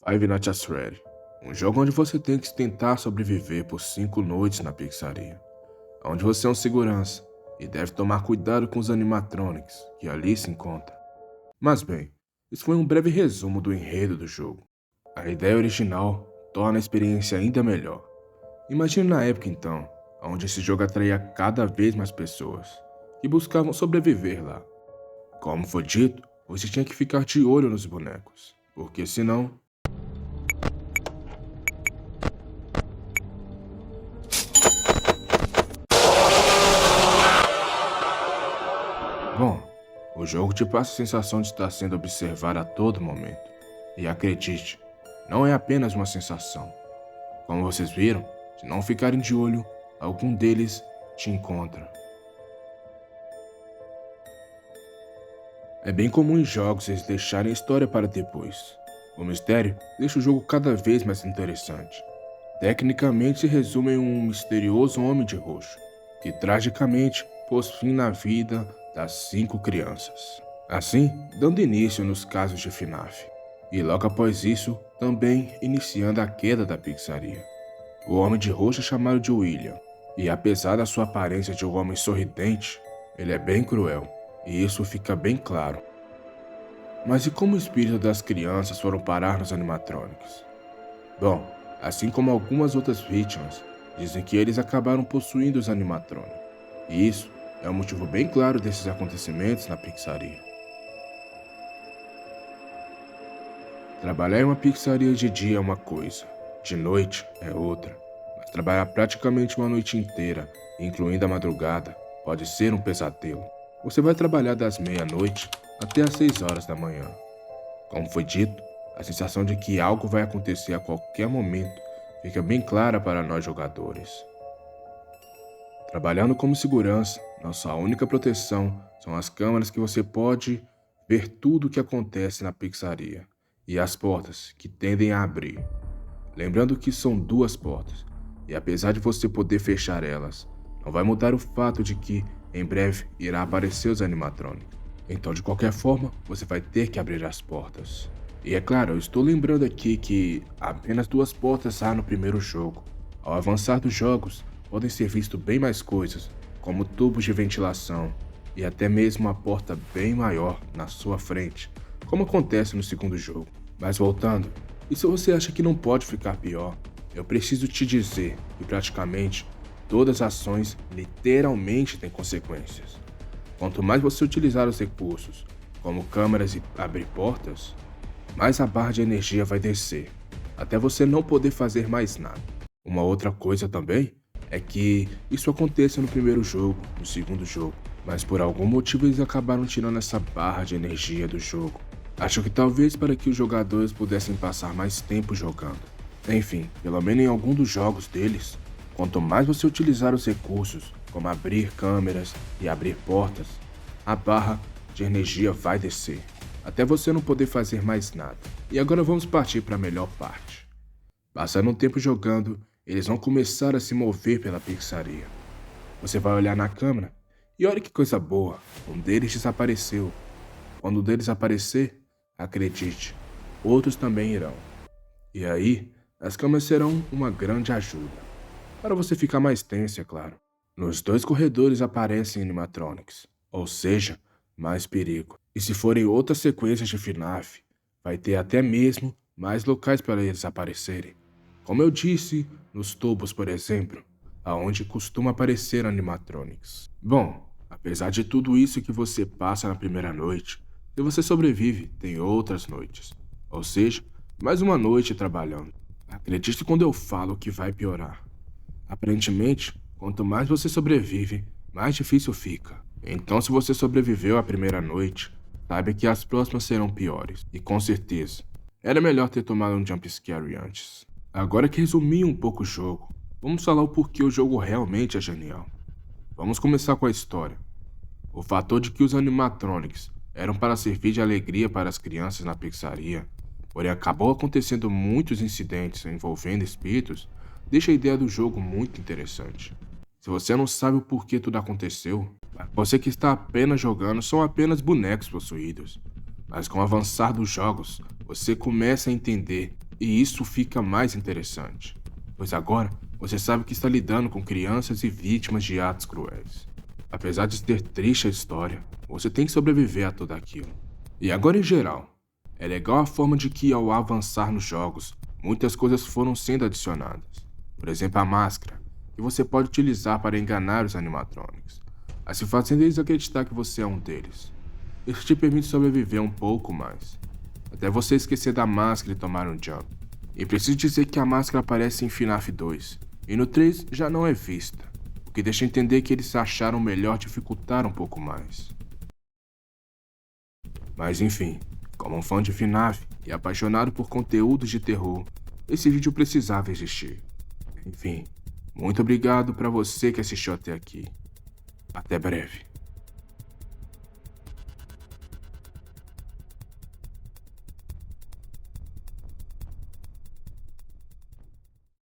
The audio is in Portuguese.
Five Nights at Freddy's, um jogo onde você tem que tentar sobreviver por 5 noites na pizzaria, onde você é um segurança e deve tomar cuidado com os animatronics que ali se encontram. Mas bem, isso foi um breve resumo do enredo do jogo. A ideia original torna a experiência ainda melhor. Imagine na época então, onde esse jogo atraía cada vez mais pessoas que buscavam sobreviver lá. Como foi dito, você tinha que ficar de olho nos bonecos, porque senão bom, o jogo te passa a sensação de estar sendo observado a todo momento. E acredite, não é apenas uma sensação. Como vocês viram, se não ficarem de olho, algum deles te encontra. É bem comum em jogos eles deixarem a história para depois. O mistério deixa o jogo cada vez mais interessante. Tecnicamente se resume em um misterioso homem de roxo, que tragicamente pôs fim na vida das 5 crianças. Assim, dando início nos casos de FNAF. E logo após isso, também iniciando a queda da pizzaria. O homem de roxo é chamado de William, e apesar da sua aparência de um homem sorridente, ele é bem cruel, e isso fica bem claro. Mas e como o espírito das crianças foram parar nos animatronics? Bom, assim como algumas outras vítimas, dizem que eles acabaram possuindo os animatronics. E isso é um motivo bem claro desses acontecimentos na pizzaria. Trabalhar em uma pizzaria de dia é uma coisa, de noite é outra. Mas trabalhar praticamente uma noite inteira, incluindo a madrugada, pode ser um pesadelo. Você vai trabalhar das meia-noite até às 6 horas da manhã. Como foi dito, a sensação de que algo vai acontecer a qualquer momento fica bem clara para nós jogadores. Trabalhando como segurança, nossa única proteção são as câmeras que você pode ver tudo o que acontece na pizzaria e as portas que tendem a abrir. Lembrando que são 2 portas, e apesar de você poder fechar elas, não vai mudar o fato de que em breve irá aparecer os animatronics. Então, de qualquer forma, você vai ter que abrir as portas. E é claro, eu estou lembrando aqui que apenas 2 portas há no primeiro jogo. Ao avançar dos jogos, podem ser vistos bem mais coisas, como tubos de ventilação e até mesmo uma porta bem maior na sua frente, como acontece no segundo jogo. Mas voltando, e se você acha que não pode ficar pior, eu preciso te dizer que praticamente todas as ações literalmente têm consequências. Quanto mais você utilizar os recursos, como câmeras e abrir portas, mais a barra de energia vai descer, até você não poder fazer mais nada. Uma outra coisa também é que isso aconteça no primeiro jogo, no segundo jogo, mas por algum motivo eles acabaram tirando essa barra de energia do jogo. Acho que talvez para que os jogadores pudessem passar mais tempo jogando. Enfim, pelo menos em algum dos jogos deles, quanto mais você utilizar os recursos, como abrir câmeras e abrir portas, a barra de energia vai descer, até você não poder fazer mais nada. E agora vamos partir para a melhor parte. Passando um tempo jogando, eles vão começar a se mover pela pizzaria. Você vai olhar na câmera e olha que coisa boa, um deles desapareceu. Quando um deles aparecer, acredite, outros também irão. E aí, as câmeras serão uma grande ajuda. Para você ficar mais tenso, é claro. Nos 2 corredores aparecem animatronics, ou seja, mais perigo. E se forem outras sequências de FNAF, vai ter até mesmo mais locais para eles aparecerem. Como eu disse, nos tubos, por exemplo, aonde costuma aparecer animatronics. Bom, apesar de tudo isso que você passa na primeira noite, se você sobrevive, tem outras noites. Ou seja, mais uma noite trabalhando. Acredite quando eu falo que vai piorar. Aparentemente, quanto mais você sobrevive, mais difícil fica. Então, se você sobreviveu à primeira noite, saiba que as próximas serão piores. E com certeza, era melhor ter tomado um jumpscare antes. Agora que resumi um pouco o jogo, vamos falar o porquê o jogo realmente é genial. Vamos começar com a história. O fator de que os animatronics eram para servir de alegria para as crianças na pizzaria, porém acabou acontecendo muitos incidentes envolvendo espíritos, deixa a ideia do jogo muito interessante. Se você não sabe o porquê tudo aconteceu, você que está apenas jogando são apenas bonecos possuídos. Mas com o avançar dos jogos, você começa a entender E isso fica mais interessante, pois agora você sabe que está lidando com crianças e vítimas de atos cruéis. Apesar de ter triste a história, você tem que sobreviver a tudo aquilo. E agora, em geral, é legal a forma de que, ao avançar nos jogos, muitas coisas foram sendo adicionadas. Por exemplo, a máscara, que você pode utilizar para enganar os animatronics, assim fazendo eles acreditar que você é um deles. Isso te permite sobreviver um pouco mais, até você esquecer da máscara e tomar um jump. E preciso dizer que a máscara aparece em FNAF 2, e no 3 já não é vista, o que deixa entender que eles acharam melhor dificultar um pouco mais. Mas enfim, como um fã de FNAF e apaixonado por conteúdos de terror, esse vídeo precisava existir. Enfim, muito obrigado para você que assistiu até aqui. Até breve.